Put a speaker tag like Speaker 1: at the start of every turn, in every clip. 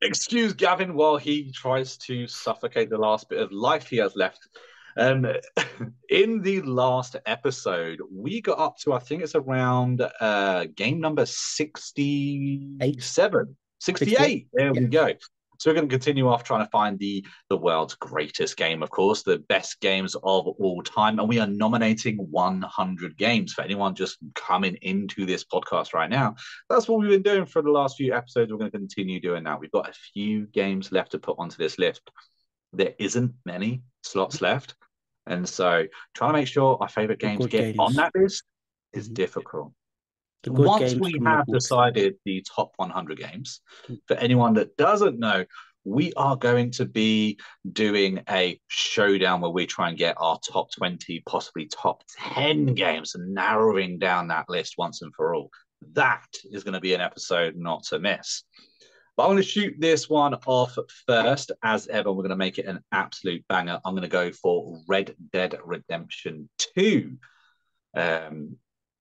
Speaker 1: Excuse Gavin while he tries to suffocate the last bit of life he has left. Um, in the last episode, we got up to, I think it's around game number
Speaker 2: Eight,
Speaker 1: 67,
Speaker 2: 68.
Speaker 1: 68. There
Speaker 2: Yeah.
Speaker 1: we go. So we're going to continue off trying to find the world's greatest game, of course, the best games of all time. And we are nominating 100 games for anyone just coming into this podcast right now. That's what we've been doing for the last few episodes. We're going to continue doing that. We've got a few games left to put onto this list. There isn't many slots left. And so trying to make sure our favorite
Speaker 2: The
Speaker 1: games
Speaker 2: good
Speaker 1: get on
Speaker 2: games.
Speaker 1: that list is
Speaker 2: Mhm.
Speaker 1: difficult.
Speaker 2: The good
Speaker 1: Once
Speaker 2: games
Speaker 1: we
Speaker 2: coming up
Speaker 1: have
Speaker 2: next.
Speaker 1: decided the top 100 games, for anyone that doesn't know, we are going to be doing a showdown where we try and get our top 20, possibly top 10 games and narrowing down that list once and for all. That is going to be an episode not to miss. But I'm going to shoot this one off first. As ever, we're going to make it an absolute banger. I'm going to go for Red Dead Redemption 2.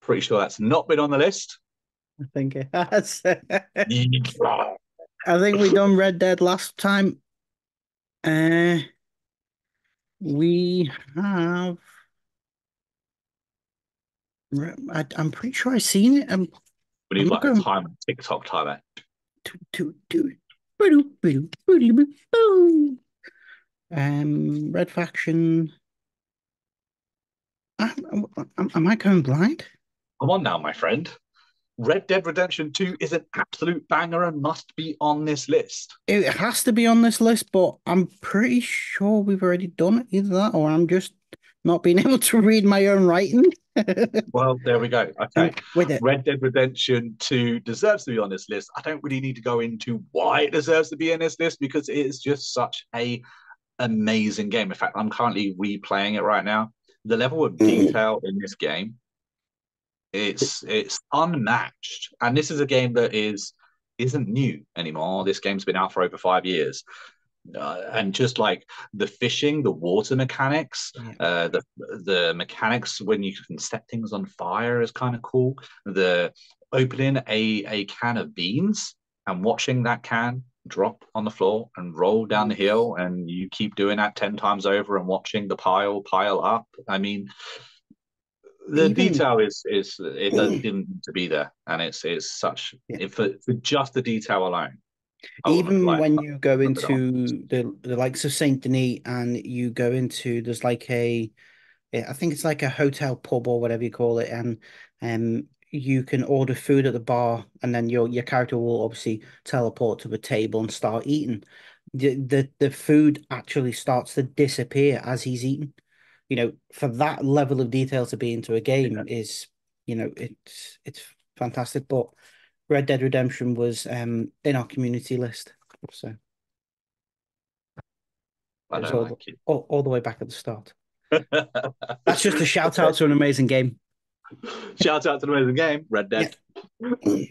Speaker 1: Pretty sure that's not been on the list.
Speaker 2: I think it has. I think we done Red Dead last time. Uh, we have. I'm pretty sure I've seen it.
Speaker 1: We
Speaker 2: I'm
Speaker 1: need
Speaker 2: not
Speaker 1: like a
Speaker 2: going
Speaker 1: timer, TikTok timer.
Speaker 2: to. Red Faction. Am I going blind?
Speaker 1: Come on now, my friend. Red Dead Redemption 2 is an absolute banger and must be on this list.
Speaker 2: It has to be on this list, but I'm pretty sure we've already done it. Either that, or I'm just not being able to read my own writing.
Speaker 1: Well, there we go. Okay.
Speaker 2: With it.
Speaker 1: Red Dead Redemption 2 deserves to be on this list. I don't really need to go into why it deserves to be in this list because it is just such a amazing game. In fact, I'm currently replaying it right now. The level of detail in this game, it's unmatched. And this is a game that isn't new anymore. This game's been out for over 5 years. And just like the fishing, the water mechanics,
Speaker 2: Yeah.
Speaker 1: the mechanics when you can set things on fire is kind of cool. The opening a can of beans and watching that can drop on the floor and roll down the hill, and you keep doing that 10 times over and watching the pile up. I mean, the
Speaker 2: Even
Speaker 1: detail is didn't need to be there, and it's such
Speaker 2: yeah.
Speaker 1: for just the detail alone. I wouldn't have
Speaker 2: Even
Speaker 1: like
Speaker 2: when you go
Speaker 1: put it on.
Speaker 2: into the likes of Saint Denis and you go into there's like I think it's like a hotel pub or whatever you call it, and you can order food at the bar, and then your character will obviously teleport to the table and start eating. The food actually starts to disappear as he's eating. For that level of detail to be into a game
Speaker 1: Yeah,
Speaker 2: is, it's fantastic. But Red Dead Redemption was in our community list, so
Speaker 1: I
Speaker 2: it was
Speaker 1: don't
Speaker 2: all
Speaker 1: like it.
Speaker 2: all the way back at the start. That's just a shout out to an amazing game.
Speaker 1: Shout out to the amazing game, Red
Speaker 2: Yeah.
Speaker 1: Dead.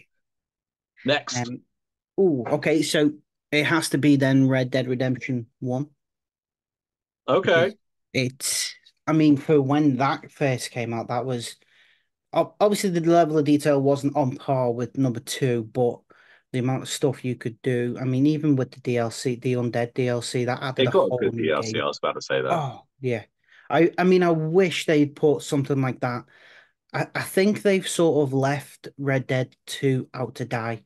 Speaker 1: Next.
Speaker 2: Um. Oh, okay. So it has to be then Red Dead Redemption 1 because
Speaker 1: Okay.
Speaker 2: it's. I mean, for when that first came out, that was obviously the level of detail wasn't on par with number two, but the amount of stuff you could do. I mean, even with the DLC, the Undead DLC, that added
Speaker 1: It
Speaker 2: a
Speaker 1: got a
Speaker 2: whole
Speaker 1: good
Speaker 2: new
Speaker 1: DLC. I
Speaker 2: game.
Speaker 1: was about to say that.
Speaker 2: Oh, yeah. I mean, I wish they'd put something like that. I think they've sort of left Red Dead 2 out to die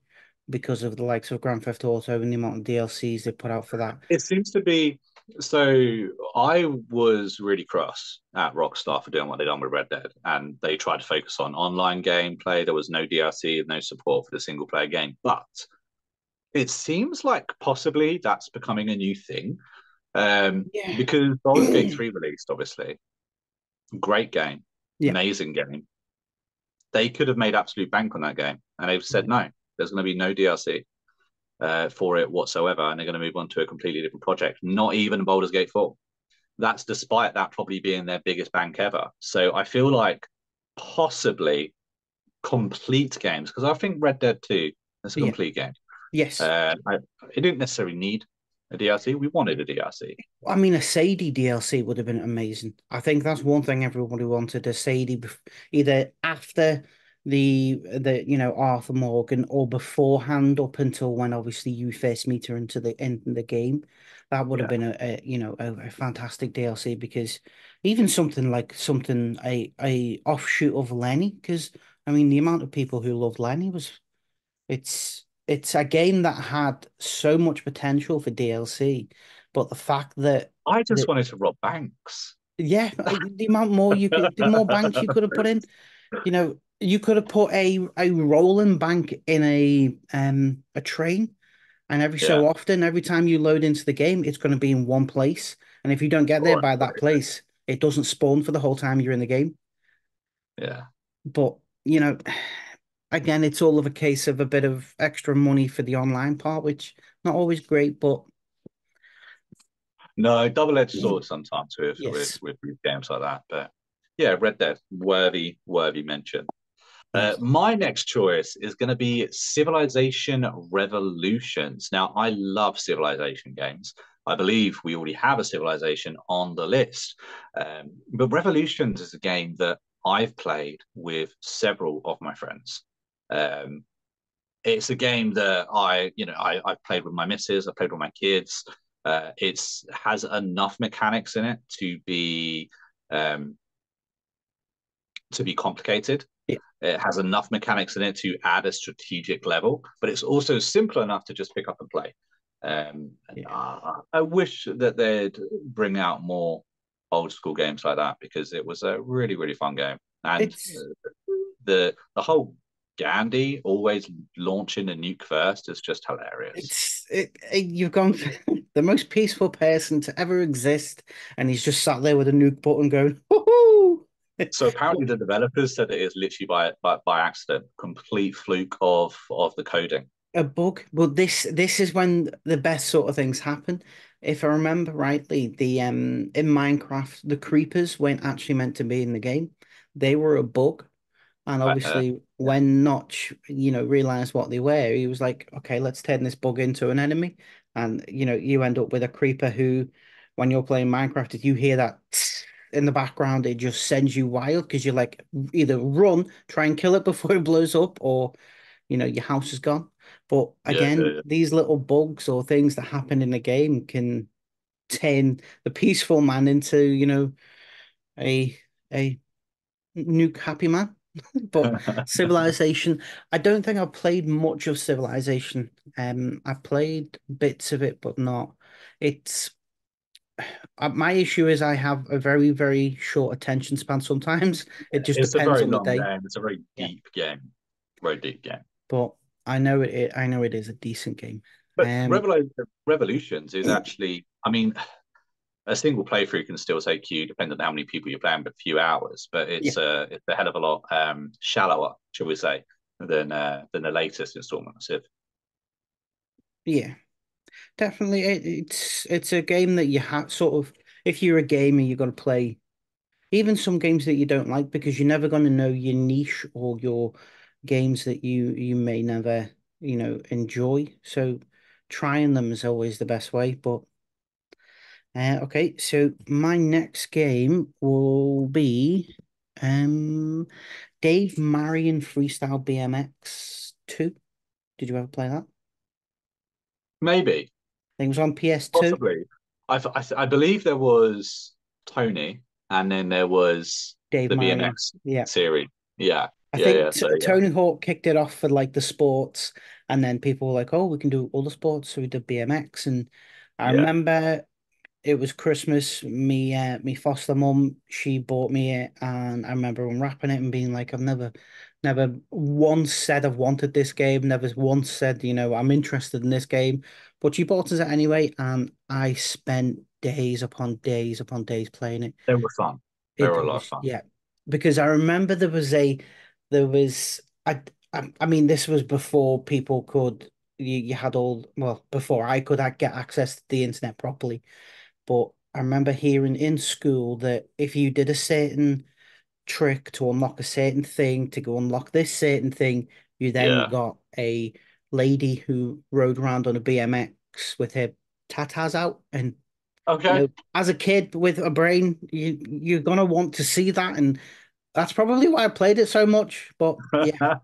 Speaker 2: because of the likes of Grand Theft Auto and the amount of DLCs they put out for that.
Speaker 1: It seems to be so. I was really cross at Rockstar for doing what they done with Red Dead, and they tried to focus on online gameplay. There was no DLC, no support for the single player game, but it seems like possibly that's becoming a new thing.
Speaker 2: Yeah.
Speaker 1: Because Baldur's Gate 3 released, obviously, great game,
Speaker 2: Yeah.
Speaker 1: amazing game. They could have made absolute bank on that game, and they've said no. There's going to be no DLC for it whatsoever, and they're going to move on to a completely different project. Not even Baldur's Gate 4. That's despite that probably being their biggest bank ever. So I feel like possibly complete games because I think Red Dead 2 is a
Speaker 2: Yeah.
Speaker 1: complete game.
Speaker 2: Yes.
Speaker 1: It didn't necessarily need a DLC. We wanted a DLC.
Speaker 2: I mean, a Sadie DLC would have been amazing. I think that's one thing everybody wanted, a Sadie either after Arthur Morgan, or beforehand, up until when obviously you first meet her into the end of the game. That would have
Speaker 1: Yeah.
Speaker 2: been a fantastic DLC, because even something a offshoot of Lenny, because I mean the amount of people who loved Lenny was, it's a game that had so much potential for DLC, but the fact that
Speaker 1: I just
Speaker 2: that
Speaker 1: wanted to rob banks.
Speaker 2: yeah, the amount more you could, the more banks you could have put in. You could have put a rolling bank in a train, and every
Speaker 1: Yeah.
Speaker 2: so often, every time you load into the game, it's going to be in one place. And if you don't get there
Speaker 1: Oh,
Speaker 2: by that place, it doesn't spawn for the whole time you're in the game.
Speaker 1: yeah.
Speaker 2: But, you know, again, it's all of a case of a bit of extra money for the online part, which not always great, but
Speaker 1: No, double-edged sword sometimes with with
Speaker 2: yes,
Speaker 1: with, with games like that. But yeah, Red Dead, worthy mention.
Speaker 2: yes.
Speaker 1: My next choice is going to be Civilization Revolutions. Now, I love Civilization games. I believe we already have a Civilization on the list. But Revolutions is a game that I've played with several of my friends. Um, it's a game that I've played with my missus, I played with my kids. It's has enough mechanics in it um, to be complicated.
Speaker 2: Yeah,
Speaker 1: It has enough mechanics in it to add a strategic level, but it's also simple enough to just pick up and play.
Speaker 2: yeah.
Speaker 1: I wish that they'd bring out more old school games like that because it was a really fun game, and
Speaker 2: It's
Speaker 1: the whole Gandhi always launching a nuke first is just hilarious.
Speaker 2: you've gone for the most peaceful person to ever exist, and he's just sat there with a nuke button going, woohoo!
Speaker 1: So
Speaker 2: But
Speaker 1: apparently the developers said it is literally by accident, complete fluke of the coding.
Speaker 2: a bug. But this is when the best sort of things happen. If I remember rightly, the in Minecraft, the creepers weren't actually meant to be in the game. They were a bug. And obviously,
Speaker 1: Yeah.
Speaker 2: when Notch, realized what they were, he was like, okay, let's turn this bug into an enemy. And, you end up with a creeper who, when you're playing Minecraft, if you hear that in the background, it just sends you wild, because you're like, either run, try and kill it before it blows up, or, your house is gone. But again,
Speaker 1: Yeah.
Speaker 2: these little bugs or things that happen in the game can turn the peaceful man into, a a nuke happy man. But Civilization, I don't think I've played much of Civilization. I've played bits of it, but not. It's My issue is I have a very, very short attention span sometimes. It just
Speaker 1: It's a
Speaker 2: depends
Speaker 1: very
Speaker 2: on the
Speaker 1: long
Speaker 2: day.
Speaker 1: game. It's a very
Speaker 2: Yeah.
Speaker 1: deep game. Very deep game.
Speaker 2: But I know it is a decent game.
Speaker 1: But
Speaker 2: Um,
Speaker 1: Revolutions is actually, I mean, a single playthrough can still take you, depending on how many people you're playing, but a few hours. But
Speaker 2: yeah,
Speaker 1: it's a hell of a lot shallower, shall we say, than the latest installment of Civ.
Speaker 2: yeah, definitely. It's a game that you have sort of, if you're a gamer, you got to play. Even some games that you don't like, because you're never going to know your niche or your games that you may never, enjoy. So trying them is always the best way. But okay, so my next game will be um Dave Marion Freestyle BMX 2. Did you ever play that?
Speaker 1: Maybe,
Speaker 2: I think it was on PS2.
Speaker 1: possibly. I believe there was Tony, and then there was
Speaker 2: Dave
Speaker 1: the
Speaker 2: Marion.
Speaker 1: BMX
Speaker 2: Yeah.
Speaker 1: series. Yeah,
Speaker 2: I
Speaker 1: yeah.
Speaker 2: think
Speaker 1: So yeah,
Speaker 2: Tony Hawk kicked it off for like the sports, and then people were like, "Oh, we can do all the sports." So we did BMX, and I
Speaker 1: yeah.
Speaker 2: remember it was Christmas. Me foster mum, she bought me it, and I remember unwrapping it and being like, never once said I've wanted this game. Never once said, I'm interested in this game." But she bought us it anyway, and I spent days upon days upon days playing it.
Speaker 1: They were fun. They
Speaker 2: It
Speaker 1: were a lot of
Speaker 2: was,
Speaker 1: fun.
Speaker 2: yeah, because I remember there was, I mean, this was before people could, you had all, well, before I could get access to the internet properly. But I remember hearing in school that if you did a certain trick to unlock a certain thing, to go unlock this certain thing, you then
Speaker 1: Yeah.
Speaker 2: got a lady who rode around on a BMX with her tatas out, and
Speaker 1: Okay.
Speaker 2: as a kid with a brain, you're gonna want to see that. And That's probably why I played it so much. But yeah,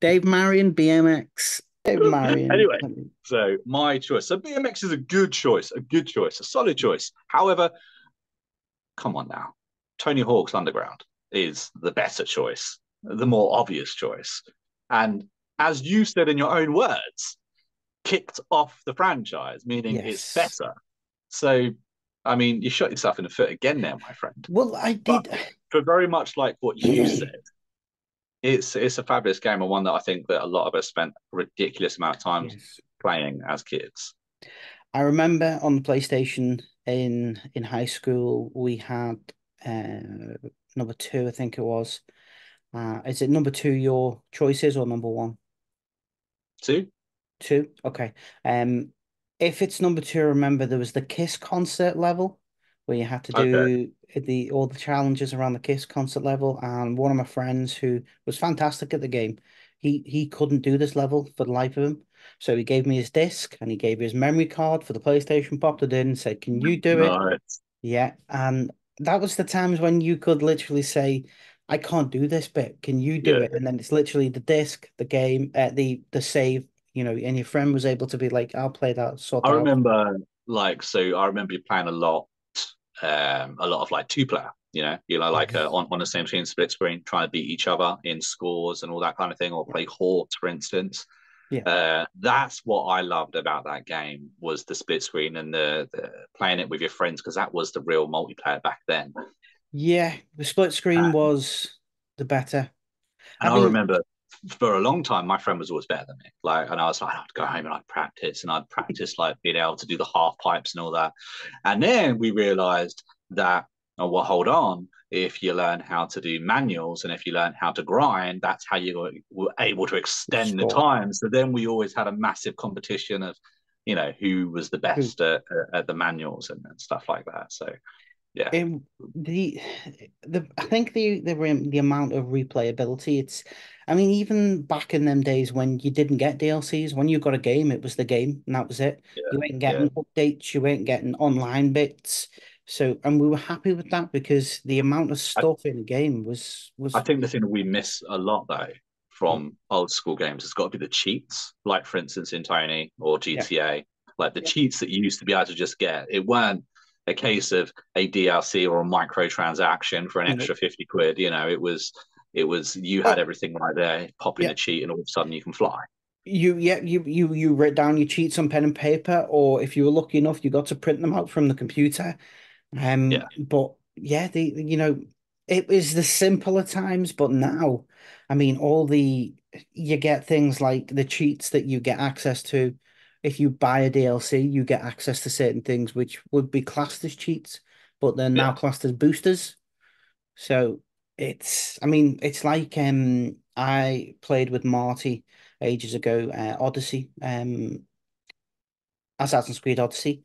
Speaker 2: Dave Marion, BMX, Dave Marion.
Speaker 1: Anyway, so my choice. So BMX is a good choice, a solid choice. However, come on now, Tony Hawk's Underground is the better choice, the more obvious choice. And as you said in your own words, kicked off the franchise, meaning it's
Speaker 2: Yes.
Speaker 1: better. So, I mean, you shot yourself in the foot again there, my friend.
Speaker 2: Well, I
Speaker 1: But
Speaker 2: did.
Speaker 1: for very much like what you said, it's a fabulous game and one that I think that a lot of us spent a ridiculous amount of time
Speaker 2: Yes.
Speaker 1: playing as kids.
Speaker 2: I remember on the PlayStation in high school we had number two, I think it was. Is it number two your choices or number one?
Speaker 1: Two?
Speaker 2: Two? Okay. If it's number two, remember there was the Kiss concert level where you had to
Speaker 1: Okay.
Speaker 2: do the all the challenges around the Kiss concert level. And one of my friends who was fantastic at the game, he couldn't do this level for the life of him. So he gave me his disc and he gave me his memory card for the PlayStation, popped it in, and said, "Can you do it?"
Speaker 1: Nice.
Speaker 2: Yeah. And that was the times when you could literally say, "I can't do this bit. Can you do
Speaker 1: Yeah.
Speaker 2: it?" And then it's literally the disc, the game, the save, and your friend was able to be like, "I'll play that, sort
Speaker 1: I
Speaker 2: that out."
Speaker 1: remember I remember you playing a lot of like two player, like
Speaker 2: Yes.
Speaker 1: on the same screen, split screen, trying to beat each other in scores and all that kind of thing, or
Speaker 2: Yeah.
Speaker 1: play Hort, for instance.
Speaker 2: Yeah.
Speaker 1: That's what I loved about that game was the split screen and the playing it with your friends because that was the real multiplayer back then.
Speaker 2: Yeah. The split screen
Speaker 1: Uh,
Speaker 2: was the better.
Speaker 1: and
Speaker 2: I
Speaker 1: I
Speaker 2: mean,
Speaker 1: remember for a long time, my friend was always better than me. Like, and I was like, I'd go home and I'd practice like being able to do the half pipes and all that. And then we realized that, oh, well, hold on. If you learn how to do manuals and if you learn how to grind, that's how you were able to extend the
Speaker 2: score.
Speaker 1: time. So then we always had a massive competition of, who was the
Speaker 2: Who
Speaker 1: best at the manuals and stuff like that. So yeah,
Speaker 2: it, the I think the amount of replayability, I mean, even back in them days when you didn't get DLCs, when you got a game, it was the game and that was it.
Speaker 1: yeah,
Speaker 2: You weren't
Speaker 1: yeah.
Speaker 2: getting updates, you weren't getting online bits. So, and we were happy with that because the amount of
Speaker 1: I
Speaker 2: stuff in the game
Speaker 1: I
Speaker 2: was
Speaker 1: think the thing that we miss a lot though from old school games has got to be the cheats. Like for instance in Tony or
Speaker 2: yeah,
Speaker 1: GTA, like the
Speaker 2: yeah,
Speaker 1: cheats that you used to be able to just get. It weren't a case of a DLC or a microtransaction for an
Speaker 2: no.
Speaker 1: extra 50 quid. It was you had
Speaker 2: Oh,
Speaker 1: everything right there, pop in
Speaker 2: yeah.
Speaker 1: a cheat and all of a sudden you can fly.
Speaker 2: You wrote down your cheats on pen and paper, or if you were lucky enough, you got to print them out from the computer.
Speaker 1: Yeah.
Speaker 2: But yeah, it was the simpler times, but now, I mean, you get things like the cheats that you get access to. If you buy a DLC, you get access to certain things which would be classed as cheats, but they're now
Speaker 1: Yeah.
Speaker 2: classed as boosters. So I mean, it's like I played with Marty ages ago, Odyssey, Assassin's Creed Odyssey.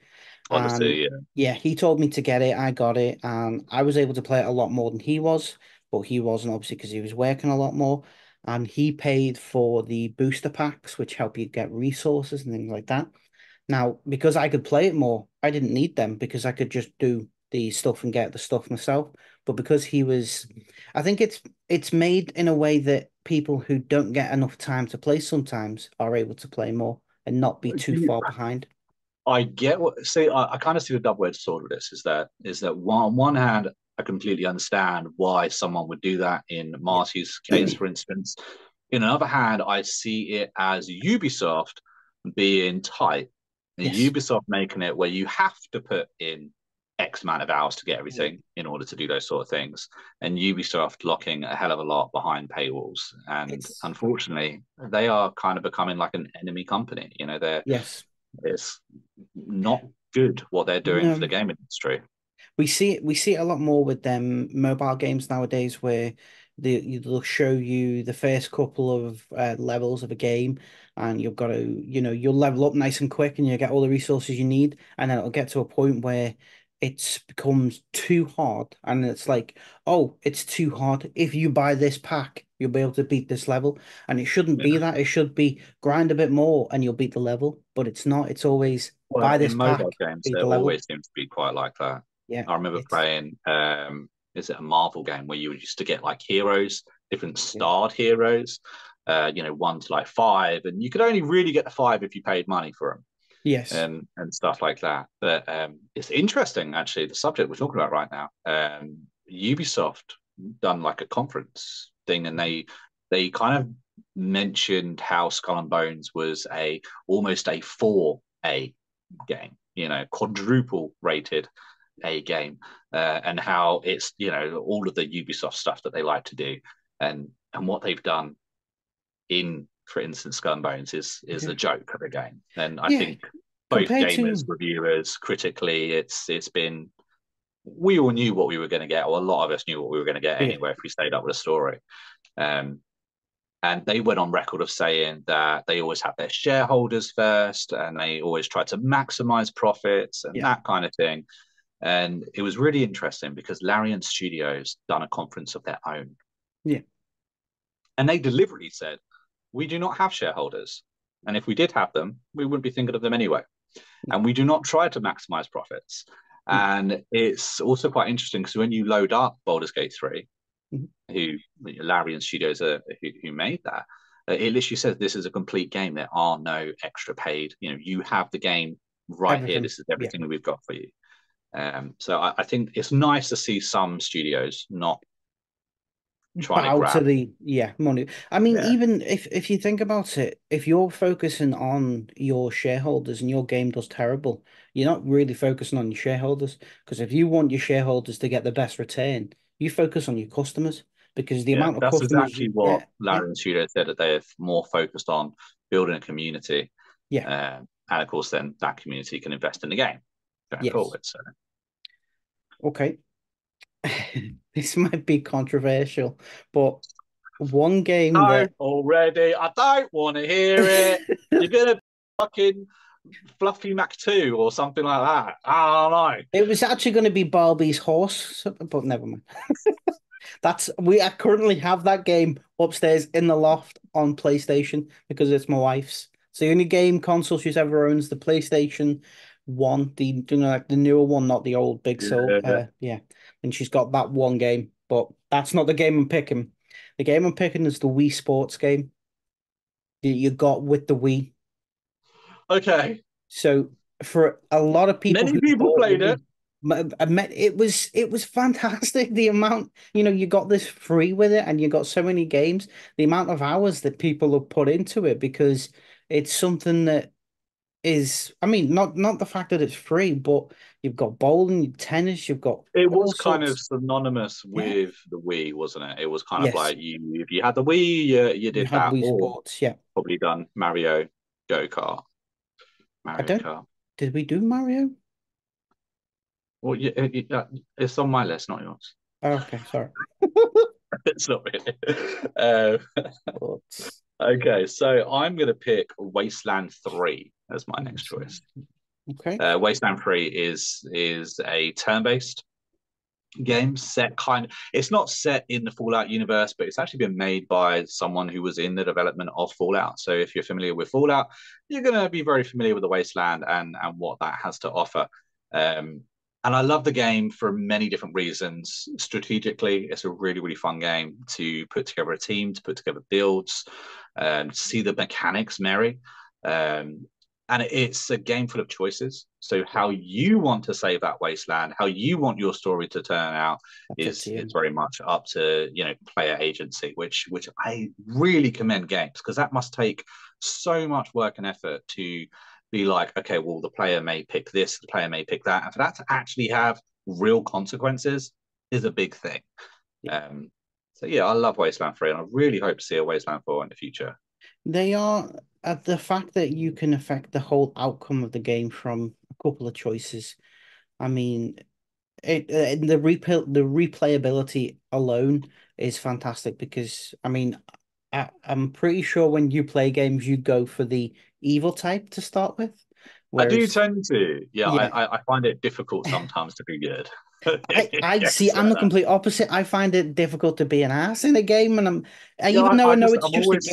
Speaker 2: And
Speaker 1: Odyssey, yeah.
Speaker 2: yeah, he told me to get it. I got it, and I was able to play it a lot more than he was, but he wasn't obviously because he was working a lot more. And he paid for the booster packs, which help you get resources and things like that. Now, because I could play it more, I didn't need them because I could just do the stuff and get the stuff myself. But because I think it's made in a way that people who don't get enough time to play sometimes are able to play more and not be too far behind.
Speaker 1: I get what see. I kind of see the double-edged sword with this. Is that on one hand, I completely understand why someone would do that in
Speaker 2: Yeah.
Speaker 1: Marty's case, for instance. In another hand, I see it as Ubisoft being tight, and
Speaker 2: Yes.
Speaker 1: Ubisoft making it where you have to put in X amount of hours to get
Speaker 2: Yeah.
Speaker 1: everything in order to do those sort of things, and Ubisoft locking a hell of a lot behind paywalls. And
Speaker 2: It's
Speaker 1: unfortunately, they are kind of becoming like an enemy company.
Speaker 2: yes.
Speaker 1: It's not good what they're doing for the
Speaker 2: No.
Speaker 1: game industry.
Speaker 2: We see it a lot more with them mobile games nowadays where they'll show you the first couple of levels of a game and you've got to, you'll level up nice and quick and you get all the resources you need and then it'll get to a point where it becomes too hard and it's like, oh, it's too hard. If you buy this pack, you'll be able to beat this level. And it shouldn't be
Speaker 1: Yeah.
Speaker 2: that. It should be grind a bit more and you'll beat the level, but it's not. It's always
Speaker 1: Well,
Speaker 2: buy
Speaker 1: in
Speaker 2: this
Speaker 1: mobile
Speaker 2: pack,
Speaker 1: games,
Speaker 2: beat
Speaker 1: there
Speaker 2: the level.
Speaker 1: always seems to be quite like that.
Speaker 2: Yeah,
Speaker 1: I remember
Speaker 2: it's
Speaker 1: playing. is it a Marvel game where you used to get like heroes, different
Speaker 2: Yeah.
Speaker 1: starred heroes, 1 to 5, and you could only really get the 5 if you paid money for them
Speaker 2: Yes.
Speaker 1: and stuff like that. But it's interesting, actually, the subject we're talking about right now. Ubisoft done like a conference thing, and they kind of mentioned how Skull and Bones was a almost a 4A game, quadruple rated A game, and how it's all of the Ubisoft stuff that they like to do, and what they've done in, for instance, Skull and Bones is
Speaker 2: Okay.
Speaker 1: a joke of a game. And I
Speaker 2: Yeah.
Speaker 1: think both
Speaker 2: Compared
Speaker 1: gamers,
Speaker 2: to
Speaker 1: reviewers, critically, it's been, we all knew what we were going to get, or a lot of us knew what we were going to get
Speaker 2: yeah.
Speaker 1: anyway if we stayed up with a story. Um, and they went on record of saying that they always have their shareholders first, and they always try to maximize profits and
Speaker 2: Yeah.
Speaker 1: that kind of thing. And it was really interesting because Larian Studios done a conference of their own,
Speaker 2: Yeah.
Speaker 1: and they deliberately said, "We do not have shareholders, and if we did have them, we wouldn't be thinking of them anyway. And we do not try to maximize profits."
Speaker 2: No.
Speaker 1: And it's also quite interesting because when you load up Baldur's Gate 3,
Speaker 2: Mhm.
Speaker 1: who Larian Studios who made that, it literally says this is a complete game. There are no extra paid. You have the game right here.
Speaker 2: Everything.
Speaker 1: This is
Speaker 2: Yeah.
Speaker 1: everything that we've got for you. So I think it's nice to see some studios not trying to
Speaker 2: Bow to
Speaker 1: grab.
Speaker 2: the money. I mean,
Speaker 1: Yeah,
Speaker 2: even if you think about it, if you're focusing on your shareholders and your game does terrible, you're not really focusing on your shareholders. Because if you want your shareholders to get the best return, you focus on your customers because the
Speaker 1: yeah.
Speaker 2: amount of
Speaker 1: That's
Speaker 2: customers
Speaker 1: exactly
Speaker 2: you
Speaker 1: what
Speaker 2: get, yeah,
Speaker 1: Larian Studios said, that they're more focused on building a community,
Speaker 2: yeah,
Speaker 1: and of course, then that community can invest in the game going
Speaker 2: yes.
Speaker 1: forward. So
Speaker 2: Okay. This might be controversial, but one game
Speaker 1: no,
Speaker 2: that
Speaker 1: already, I don't want to hear it. You're gonna fucking Fluffy Mac 2 or something like that. I don't know.
Speaker 2: it was actually going to be Barbie's horse, but never mind. I currently have that game upstairs in the loft on PlayStation because it's my wife's. It's the only game console she's ever owns, the PlayStation 1, like the newer one, not the old Big Soul.
Speaker 1: Yeah.
Speaker 2: Yeah. And she's got that one game, but that's not the game I'm picking. The game I'm picking is the Wii Sports game that you got with the Wii.
Speaker 1: Okay.
Speaker 2: So for a lot of people
Speaker 1: Many
Speaker 2: who
Speaker 1: people
Speaker 2: bought the
Speaker 1: played
Speaker 2: Wii,
Speaker 1: it.
Speaker 2: I met it was fantastic. The amount, you got this free with it, and you got so many games. The amount of hours that people have put into it because it's something that is, I mean, not the fact that it's free, but you've got bowling, tennis, you've got
Speaker 1: It
Speaker 2: all
Speaker 1: was kind of
Speaker 2: sorts.
Speaker 1: synonymous
Speaker 2: Yeah.
Speaker 1: with the Wii, wasn't it? It was kind of
Speaker 2: Yes,
Speaker 1: like if you had the Wii, you
Speaker 2: you
Speaker 1: did
Speaker 2: had
Speaker 1: that,
Speaker 2: Wii
Speaker 1: or
Speaker 2: Sports. Yeah.
Speaker 1: probably done Mario Go Kart,
Speaker 2: I
Speaker 1: Mario
Speaker 2: don't.
Speaker 1: Kart.
Speaker 2: Did we do Mario?
Speaker 1: Well, it's on my list, not yours.
Speaker 2: Oh, okay, sorry.
Speaker 1: It's not really. Uh,
Speaker 2: But
Speaker 1: okay, so I'm going to pick Wasteland 3 as my next choice.
Speaker 2: okay.
Speaker 1: Wasteland 3 is a turn-based game set it's not set in the Fallout universe, but it's actually been made by someone who was in the development of Fallout. So if you're familiar with Fallout, you're going to be very familiar with the Wasteland and what that has to offer. And I love the game for many different reasons. Strategically, it's a really, really fun game to put together a team, to put together builds, see the mechanics marry. Um, and it's a game full of choices. So
Speaker 2: Yeah,
Speaker 1: how you want to save that wasteland, how you want your story to turn out,
Speaker 2: that's up to
Speaker 1: is
Speaker 2: you.
Speaker 1: very much up to player agency, which I really commend games, because that must take so much work and effort to be like, okay, well, the player may pick this, the player may pick that, and for that to actually have real consequences is a big thing.
Speaker 2: Yeah.
Speaker 1: Um, so yeah, I love Wasteland 3, and I really hope to see a Wasteland 4 in the future.
Speaker 2: They are the fact that you can affect the whole outcome of the game from a couple of choices. I mean, the replayability alone is fantastic because I mean, I'm pretty sure when you play games, you go for the evil type to start with,
Speaker 1: I do
Speaker 2: whereas
Speaker 1: tend to, yeah,
Speaker 2: yeah,
Speaker 1: I find it difficult sometimes to be good.
Speaker 2: I see.
Speaker 1: Yes,
Speaker 2: I'm
Speaker 1: like
Speaker 2: the
Speaker 1: that.
Speaker 2: complete opposite. I find it difficult to be an ass in a game, and
Speaker 1: Yeah,
Speaker 2: even though I know it's
Speaker 1: I'm
Speaker 2: just a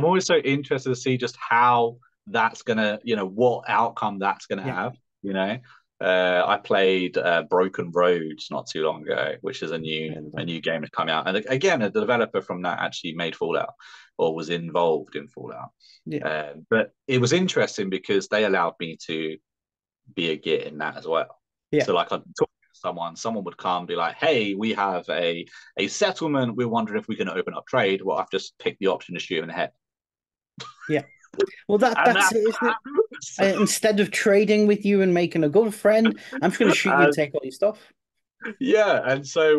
Speaker 1: always so
Speaker 2: game.
Speaker 1: interested to see just how that's gonna, what outcome that's gonna
Speaker 2: Yeah,
Speaker 1: have, you know. I played Broken Roads not too long ago, which is
Speaker 2: Heard of
Speaker 1: a
Speaker 2: that.
Speaker 1: new game that's coming out. And again, a developer from that actually made Fallout or was involved in Fallout.
Speaker 2: Yeah,
Speaker 1: But it was interesting because they allowed me to be a git in that as well.
Speaker 2: yeah,
Speaker 1: So like I'd talk to someone would come and be like, "Hey, we have a settlement. We're wondering if we can open up trade." Well, I've just picked the option to shoot him in the head,
Speaker 2: yeah. Well,
Speaker 1: and
Speaker 2: that's
Speaker 1: that
Speaker 2: it, isn't it? Instead of trading with you and making a good friend, I'm just going to shoot you and
Speaker 1: and
Speaker 2: take all your stuff.
Speaker 1: yeah, and so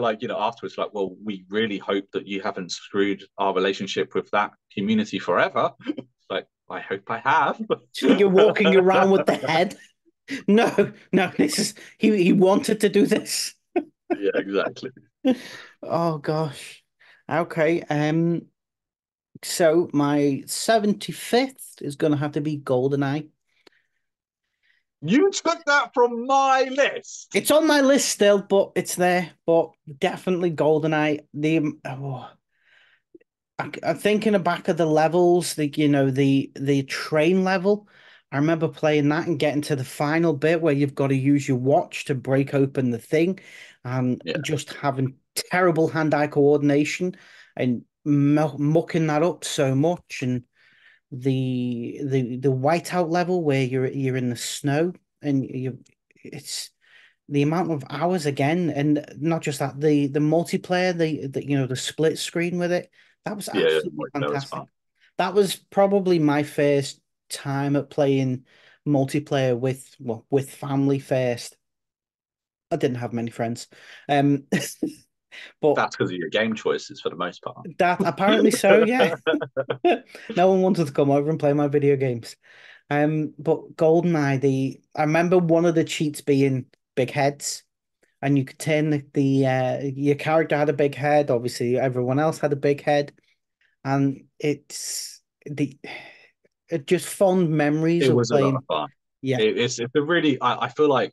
Speaker 1: like afterwards, like, well, we really hope that you haven't screwed our relationship with that community forever. Like, I hope I have.
Speaker 2: So you're walking around with the head. No, no, this is he wanted to do this.
Speaker 1: Yeah, exactly.
Speaker 2: Oh gosh. Okay. So my 75th is gonna have to be GoldenEye.
Speaker 1: You took that from my list.
Speaker 2: It's on my list still, but it's there. But definitely GoldenEye. I'm thinking back of the levels, the train level. I remember playing that and getting to the final bit where you've got to use your watch to break open the thing, and
Speaker 1: Yeah,
Speaker 2: just having terrible hand-eye coordination and mucking that up so much. And the whiteout level where you're in the snow and it's the amount of hours again, and not just that, the multiplayer, the split screen with it, that was
Speaker 1: yeah,
Speaker 2: absolutely
Speaker 1: that was
Speaker 2: fantastic.
Speaker 1: fun.
Speaker 2: That was probably my first time at playing multiplayer with family first. I didn't have many friends. Um, but
Speaker 1: That's because of your game choices for the most part.
Speaker 2: that apparently so, yeah. No one wanted to come over and play my video games. But GoldenEye, I remember one of the cheats being big heads, and you could turn your character had a big head. Obviously, everyone else had a big head, and it just fond memories
Speaker 1: It
Speaker 2: of
Speaker 1: was a lot of
Speaker 2: playing.
Speaker 1: fun.
Speaker 2: Yeah,
Speaker 1: It's a really, I feel like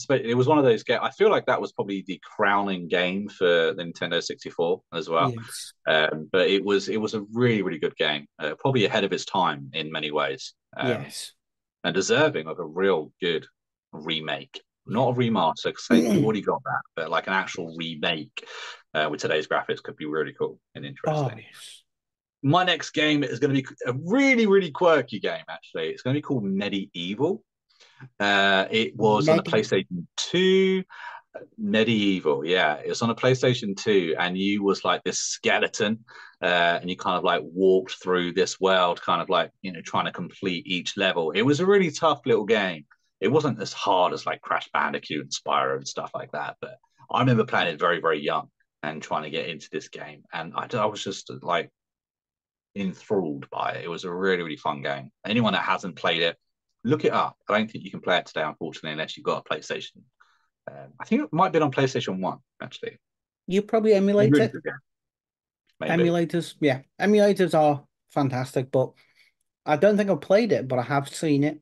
Speaker 1: it was one of those games. I feel like that was probably the crowning game for the Nintendo 64 as well.
Speaker 2: yes,
Speaker 1: But it was a really, really good game, probably ahead of its time in many ways,
Speaker 2: yes,
Speaker 1: and deserving of a real good remake.
Speaker 2: yeah.
Speaker 1: Not a remaster, because they've already got that, but like an actual remake with today's graphics could be really cool and
Speaker 2: Oh
Speaker 1: interesting.
Speaker 2: yes,
Speaker 1: My next game is going to be a really, really quirky game, actually. It's going to be called Medieval. It was on the
Speaker 2: Medi.
Speaker 1: PlayStation 2. Medieval, yeah. It was on a PlayStation 2, and you was like this skeleton, and you kind of like walked through this world, kind of like, trying to complete each level. It was a really tough little game. It wasn't as hard as like Crash Bandicoot and Spyro and stuff like that, but I remember playing it very, very young and trying to get into this game. And I was just like enthralled by it. It was a really, really fun game. Anyone that hasn't played it, look it up. I don't think you can play it today, unfortunately, unless you've got a PlayStation. I think it might be on PlayStation 1, actually.
Speaker 2: You probably emulate
Speaker 1: Really
Speaker 2: it.
Speaker 1: good game, maybe.
Speaker 2: Emulators, yeah, emulators are fantastic, but I don't think I've played it, but I have seen it.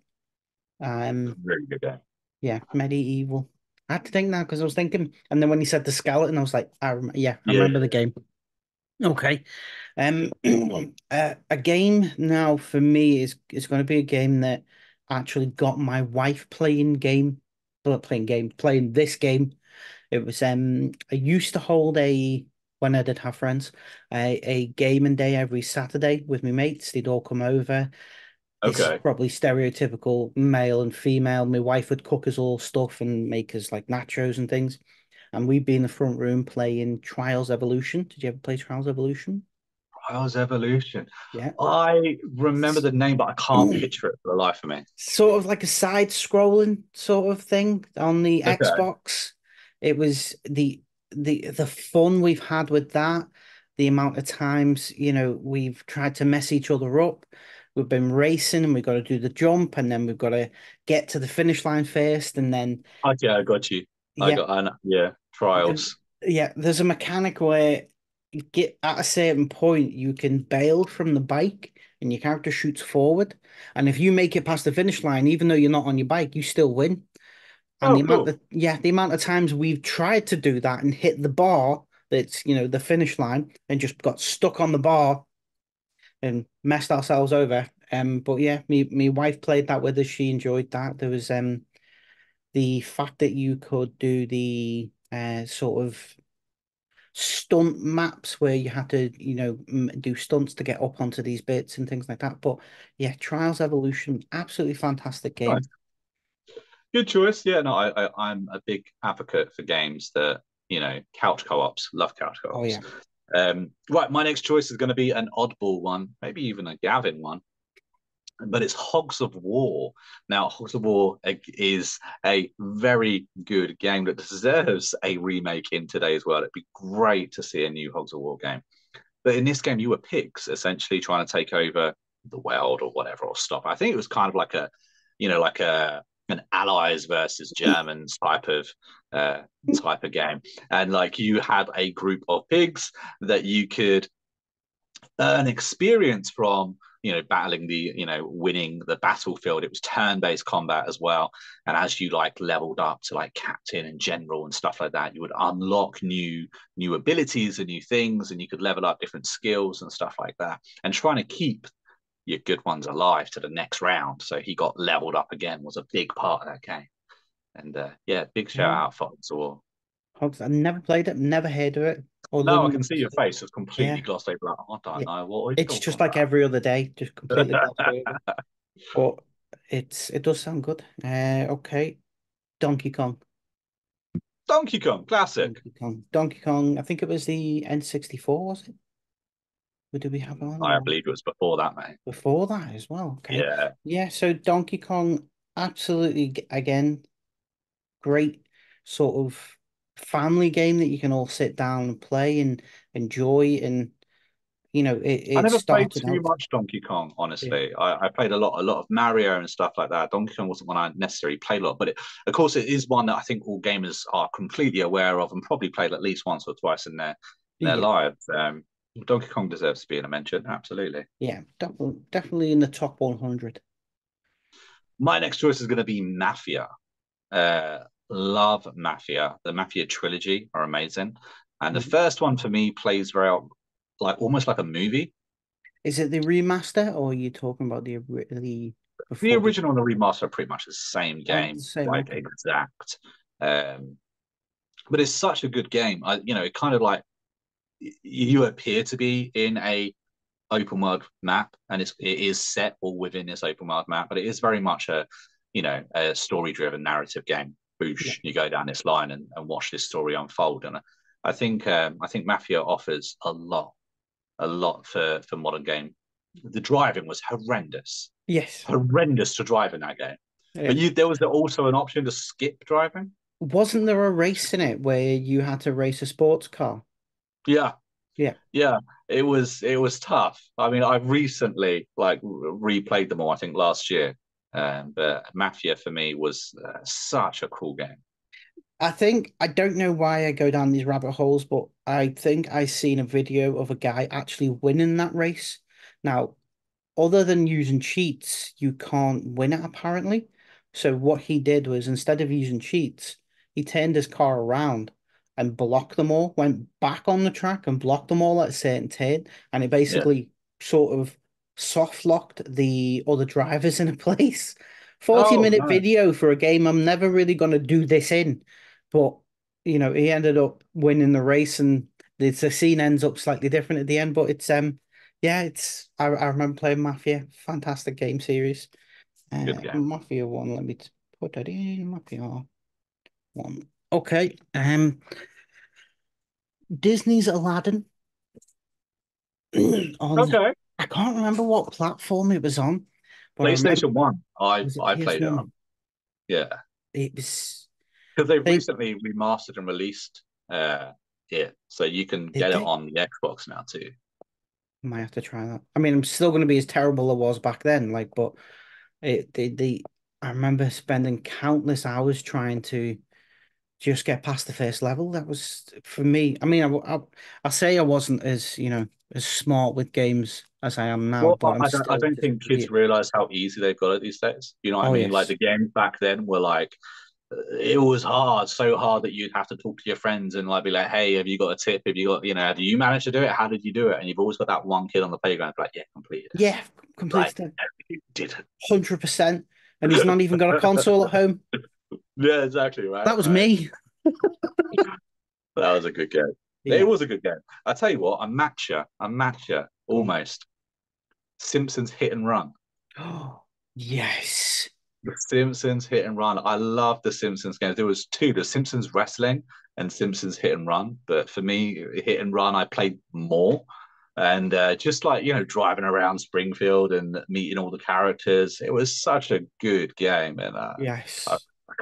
Speaker 1: Really good game.
Speaker 2: Yeah, Medieval. I had to think now because I was thinking, and then when he said the skeleton, I was like, yeah, I
Speaker 1: Yeah.
Speaker 2: remember the game. Okay. Um, a game now for me is going to be a game that actually got my wife playing this game. It was I used to hold when I did have friends, a gaming day every Saturday with my mates. They'd all come over. This is
Speaker 1: Okay.
Speaker 2: probably stereotypical male and female. My wife would cook us all stuff and make us like nachos and things. And we'd be in the front room playing Trials Evolution. Did you ever play Trials Evolution?
Speaker 1: Trials Evolution.
Speaker 2: Yeah.
Speaker 1: I remember the name, but I can't picture it for the life of me.
Speaker 2: Sort of like a side-scrolling sort of thing on the
Speaker 1: Okay.
Speaker 2: Xbox. It was the fun we've had with that, the amount of times, we've tried to mess each other up. We've been racing and we've got to do the jump and then we've got to get to the finish line first and then
Speaker 1: Okay, I got you.
Speaker 2: yeah,
Speaker 1: Yeah, Trials.
Speaker 2: yeah, there's a mechanic where you get at a certain point you can bail from the bike and your character shoots forward. And if you make it past the finish line, even though you're not on your bike, you still win. And
Speaker 1: Oh, cool.
Speaker 2: the amount of times we've tried to do that and hit the bar that's, the finish line and just got stuck on the bar and messed ourselves over. But yeah, me wife played that with us. She enjoyed that. There was the fact that you could do the sort of stunt maps where you had to, do stunts to get up onto these bits and things like that. But yeah, Trials Evolution, absolutely fantastic
Speaker 1: Nice.
Speaker 2: game.
Speaker 1: Good choice. Yeah, no, I'm a big advocate for games that, couch co-ops. Love couch
Speaker 2: Oh
Speaker 1: co-ops.
Speaker 2: yeah.
Speaker 1: Right, my next choice is going to be an oddball one, maybe even a Gavin one, but it's Hogs of War. Now, Hogs of War is a very good game that deserves a remake in today's world. It'd be great to see a new Hogs of War game. But in this game, you were pigs essentially trying to take over the world or whatever, or stop. I think it was kind of like like an Allies versus Germans type of game, and like you had a group of pigs that you could earn experience from, battling winning the battlefield. It was turn-based combat as well, and as you like leveled up to like captain and general and stuff like that, you would unlock new abilities and new things, and you could level up different skills and stuff like that, and trying to keep your good ones alive to the next round so he got leveled up again was a big part of that game. And yeah, big shout
Speaker 2: Yeah.
Speaker 1: out for Saw.
Speaker 2: Hogs, I've never played it, never heard of it. Other
Speaker 1: No, I
Speaker 2: than
Speaker 1: can see your face is completely
Speaker 2: yeah,
Speaker 1: glossed over. Like, I don't
Speaker 2: yeah.
Speaker 1: know what we're
Speaker 2: It's
Speaker 1: talking
Speaker 2: just like
Speaker 1: about.
Speaker 2: every other day, just completely glossed over. But it does sound good. Okay. Donkey Kong.
Speaker 1: Donkey Kong, classic.
Speaker 2: Donkey Kong. Donkey Kong. I think it was the N64, was it? Or did we have it on
Speaker 1: I
Speaker 2: or
Speaker 1: believe it was before that, mate.
Speaker 2: before that as well? Okay.
Speaker 1: Yeah.
Speaker 2: Yeah, so Donkey Kong, absolutely again, great sort of family game that you can all sit down and play and enjoy. And
Speaker 1: I
Speaker 2: it
Speaker 1: never played
Speaker 2: started
Speaker 1: too
Speaker 2: out.
Speaker 1: much Donkey Kong,
Speaker 2: Yeah.
Speaker 1: honestly. I played a lot of Mario and stuff like that. Donkey Kong wasn't one I necessarily played a lot, but of course, it is one that I think all gamers are completely aware of and probably played at least once or twice in their
Speaker 2: Yeah.
Speaker 1: lives. Donkey Kong deserves to be in a mention, absolutely.
Speaker 2: Yeah. Definitely in the top 100.
Speaker 1: My next choice is going to be Mafia. Love Mafia. The Mafia trilogy are amazing, and the
Speaker 2: Mhm.
Speaker 1: first one for me plays very like almost like a movie.
Speaker 2: Is it the remaster or are you talking about the
Speaker 1: The
Speaker 2: before the
Speaker 1: original and the remaster are pretty much the same
Speaker 2: oh, the
Speaker 1: game,
Speaker 2: same?
Speaker 1: like
Speaker 2: Okay.
Speaker 1: exact. Um, but it's such a good game. It kind of like you appear to be in a open world map, and it is set all within this open world map, but it is very much a story driven narrative game.
Speaker 2: Yeah.
Speaker 1: Boosh, you go down this line and watch this story unfold, and I think Mafia offers a lot for modern game. The driving was
Speaker 2: Yes.
Speaker 1: horrendous to drive in that game.
Speaker 2: Yeah.
Speaker 1: But there was also an option to skip driving.
Speaker 2: Wasn't there a race in it where you had to race a sports car?
Speaker 1: Yeah,
Speaker 2: Yeah.
Speaker 1: yeah, it was tough. I mean, I've recently like replayed them all. I think last year, but Mafia for me was such a cool game.
Speaker 2: I think I don't know why I go down these rabbit holes, but I think I seen a video of a guy actually winning that race. Now, other than using cheats, you can't win it apparently. So what he did was instead of using cheats, he turned his car around and blocked them all, went back on the track and blocked them all at a certain turn, and it
Speaker 1: Yeah.
Speaker 2: basically sort of soft locked the other drivers in a place. 40
Speaker 1: Oh,
Speaker 2: minute
Speaker 1: no.
Speaker 2: video for a game I'm never really gonna do this in. But he ended up winning the race and the scene ends up slightly different at the end, but it's yeah, I remember playing Mafia, fantastic game series.
Speaker 1: Good game.
Speaker 2: Mafia 1, let me put that in, Mafia 1. Okay, Disney's Aladdin on,
Speaker 1: Okay.
Speaker 2: I can't remember what platform it was on, but I remember,
Speaker 1: PlayStation One. I
Speaker 2: was it
Speaker 1: I played it
Speaker 2: PS1?
Speaker 1: on. Yeah,
Speaker 2: It was,
Speaker 1: because they've
Speaker 2: they,
Speaker 1: recently remastered and released it, so you can
Speaker 2: did
Speaker 1: get it
Speaker 2: they?
Speaker 1: on the Xbox now too.
Speaker 2: Might have to try that. I mean, I'm still going to be as terrible as I was back then, like, but I remember spending countless hours trying to just get past the first level. That was for me. I mean, I say I wasn't as as smart with games as I am now,
Speaker 1: Well,
Speaker 2: but I'm
Speaker 1: I
Speaker 2: still
Speaker 1: don't
Speaker 2: just
Speaker 1: think kids
Speaker 2: idiot.
Speaker 1: realize how easy they've got it these days. You know what I
Speaker 2: Oh
Speaker 1: mean? Like
Speaker 2: yes,
Speaker 1: the games back then were like, it was hard, so hard that you'd have to talk to your friends and like be like, hey, have you got a tip? Have you got, have you managed to do it? How did you do it? And you've always got that one kid on the playground like, yeah, completed it.
Speaker 2: yeah,
Speaker 1: Like,
Speaker 2: completed it
Speaker 1: no, you did
Speaker 2: 100%, and he's
Speaker 1: it.
Speaker 2: not even got a console at home.
Speaker 1: Yeah, exactly, right,
Speaker 2: That was
Speaker 1: right.
Speaker 2: me.
Speaker 1: That was a good game. It
Speaker 2: Yeah.
Speaker 1: was a good game. I tell you what, a matcher,
Speaker 2: Go on.
Speaker 1: almost. Simpsons Hit and Run.
Speaker 2: Oh, yes.
Speaker 1: The Simpsons Hit and Run. I love the Simpsons games. There was two, the Simpsons Wrestling and Simpsons Hit and Run. But for me, Hit and Run, I played more. And just like, driving around Springfield and meeting all the characters, it was such a good game. And I,
Speaker 2: Yes.
Speaker 1: I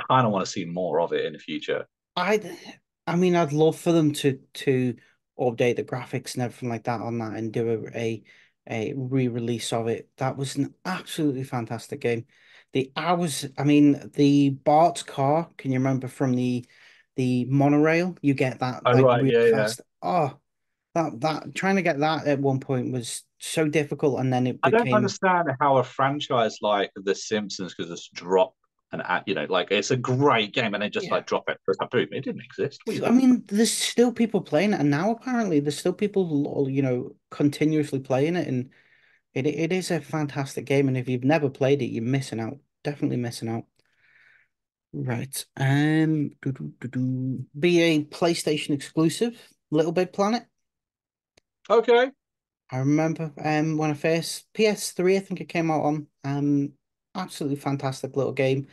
Speaker 1: kind of want to see more of it in the future.
Speaker 2: I'd, I mean, I'd love for them to update the graphics and everything like that on that and do a re-release of it. That was an absolutely fantastic game. I mean, the Bart's car, can you remember from the monorail? You get that
Speaker 1: Oh,
Speaker 2: like
Speaker 1: right.
Speaker 2: really
Speaker 1: Yeah, yeah.
Speaker 2: fast. Oh, that trying to get that at one point was so difficult, and then it
Speaker 1: I don't
Speaker 2: became,
Speaker 1: understand how a franchise like The Simpsons could just drop an act, like it's a great game and they just
Speaker 2: yeah.
Speaker 1: like drop it for a boom. It didn't exist. What are you
Speaker 2: I
Speaker 1: talking about?
Speaker 2: mean, there's still people playing it, and now apparently there's still people, continuously playing it, and it is a fantastic game. And if you've never played it, you're missing out. Definitely missing out. Right. Be a PlayStation exclusive, Little Big Planet.
Speaker 1: Okay.
Speaker 2: I remember when I first PS3, I think it came out on. Absolutely fantastic little game.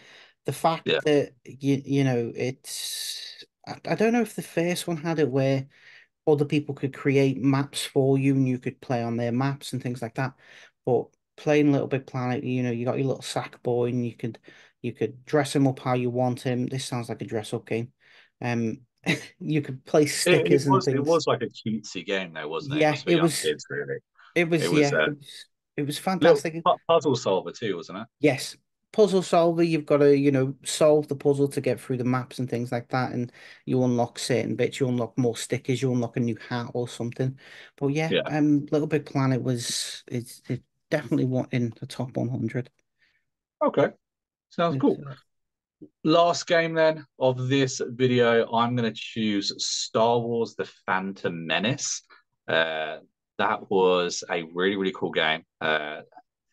Speaker 2: The
Speaker 1: Yeah.
Speaker 2: fact that it's I don't know if the first one had it where other people could create maps for you and you could play on their maps and things like that. But playing Little Big Planet, you got your little sack boy and you could dress him up how you want him. This sounds like a dress up game. Um, you could place
Speaker 1: It
Speaker 2: stickers and
Speaker 1: was it
Speaker 2: things.
Speaker 1: was like a cutesy game though, wasn't it? It
Speaker 2: Yeah,
Speaker 1: was for young kids, really.
Speaker 2: it
Speaker 1: It
Speaker 2: was,
Speaker 1: was
Speaker 2: yeah,
Speaker 1: a
Speaker 2: it was
Speaker 1: little
Speaker 2: fantastic.
Speaker 1: puzzle solver too, wasn't it?
Speaker 2: Yes. Puzzle solver, you've got to, solve the puzzle to get through the maps and things like that. And you unlock certain bits, you unlock more stickers, you unlock a new hat or something. But yeah,
Speaker 1: Yeah.
Speaker 2: Little Big Planet it's definitely one in the top 100.
Speaker 1: Okay. Sounds
Speaker 2: It's,
Speaker 1: cool. Last game then of this video, I'm going to choose Star Wars: The Phantom Menace. Uh, that was a really, really cool game.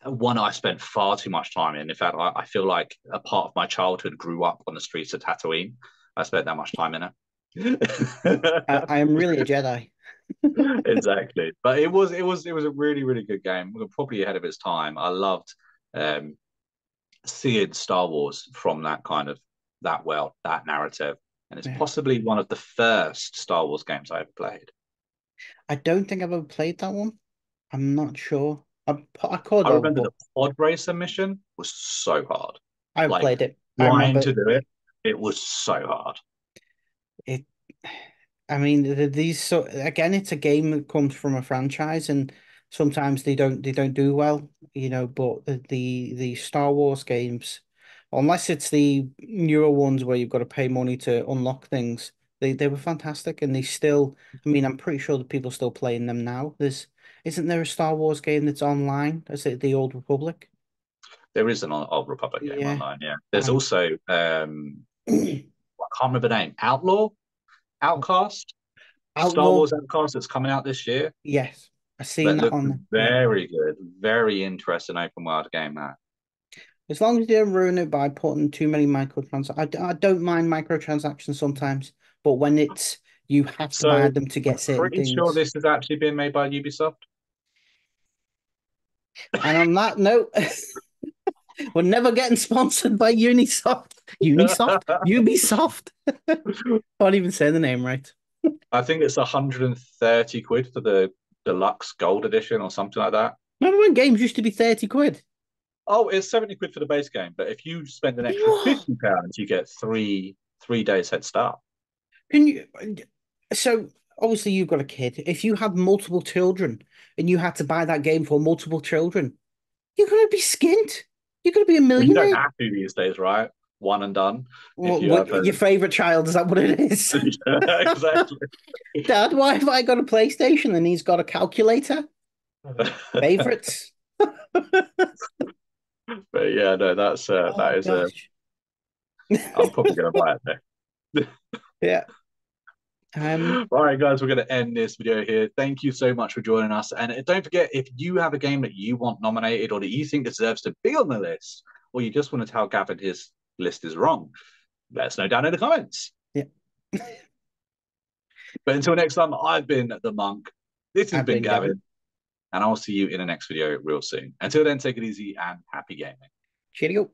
Speaker 1: One I spent far too much time in. In fact, I feel like a part of my childhood grew up on the streets of Tatooine. I spent that much time in it.
Speaker 2: I am really a Jedi.
Speaker 1: Exactly, but it was a really, really good game. We were probably ahead of its time. I loved um, seeing Star Wars from that kind of that world, that narrative, and it's
Speaker 2: Yeah.
Speaker 1: possibly one of the first Star Wars games I ever played.
Speaker 2: I don't think I've ever played that one. I'm not sure. I could
Speaker 1: I
Speaker 2: have,
Speaker 1: remember
Speaker 2: but
Speaker 1: the pod racer mission was so hard.
Speaker 2: I've
Speaker 1: Like
Speaker 2: played it. I
Speaker 1: trying
Speaker 2: remember
Speaker 1: to do it, it was so hard.
Speaker 2: it. I mean, these so again, it's a game that comes from a franchise, and sometimes they don't do well, But the Star Wars games, unless it's the newer ones where you've got to pay money to unlock things, they were fantastic, and they still. I mean, I'm pretty sure that people are still playing them now. Isn't there a Star Wars game that's online? Is it the Old Republic?
Speaker 1: There is an Old Republic game
Speaker 2: Yeah.
Speaker 1: online. Yeah, there's
Speaker 2: Um.
Speaker 1: also I can't remember the name. Outlaw, Outcast, Star
Speaker 2: Outlaw.
Speaker 1: Wars Outcast that's coming out this year.
Speaker 2: Yes, I seen
Speaker 1: That
Speaker 2: that
Speaker 1: looks
Speaker 2: on. Yeah.
Speaker 1: very good, very interesting open world game. That
Speaker 2: As long as you don't ruin it by putting too many microtransactions. I don't mind microtransactions sometimes, but when it's you have to buy
Speaker 1: so
Speaker 2: them to
Speaker 1: I'm
Speaker 2: get certain
Speaker 1: pretty sure
Speaker 2: things.
Speaker 1: this is actually being made by Ubisoft.
Speaker 2: And on that note, we're never getting sponsored by Unisoft. Unisoft? Ubisoft? Can't even say the name right.
Speaker 1: I think it's 130 quid for the deluxe gold edition or something like that.
Speaker 2: Remember when games used to be 30 quid?
Speaker 1: Oh, it's 70 quid for the base game, but if you spend an extra
Speaker 2: What?
Speaker 1: £50, you get three days head start.
Speaker 2: Can you? So obviously you've got a kid. If you had multiple children and you had to buy that game for multiple children, you're gonna be skint. You're gonna be a
Speaker 1: Well, you don't
Speaker 2: millionaire.
Speaker 1: have to these days, right? One and done. If you
Speaker 2: What,
Speaker 1: have a
Speaker 2: your favorite child, is that what it is?
Speaker 1: exactly.
Speaker 2: Dad, why have I got a PlayStation and he's got a calculator? Favorites?
Speaker 1: But yeah, no,
Speaker 2: Oh
Speaker 1: that is a.
Speaker 2: gosh.
Speaker 1: I'm probably going to buy it there.
Speaker 2: Yeah. Um,
Speaker 1: All right, guys, we're going to end this video here. Thank you so much for joining us. And don't forget, if you have a game that you want nominated or that you think deserves to be on the list, or you just want to tell Gavin his list is wrong, Let us know down in the comments.
Speaker 2: Yeah.
Speaker 1: But until next time, I've been the Monk. This has
Speaker 2: I've
Speaker 1: been
Speaker 2: been
Speaker 1: Gavin,
Speaker 2: Gavin.
Speaker 1: and I'll see you in the next video real soon. Until then, take it easy and happy gaming.
Speaker 2: Cheerio.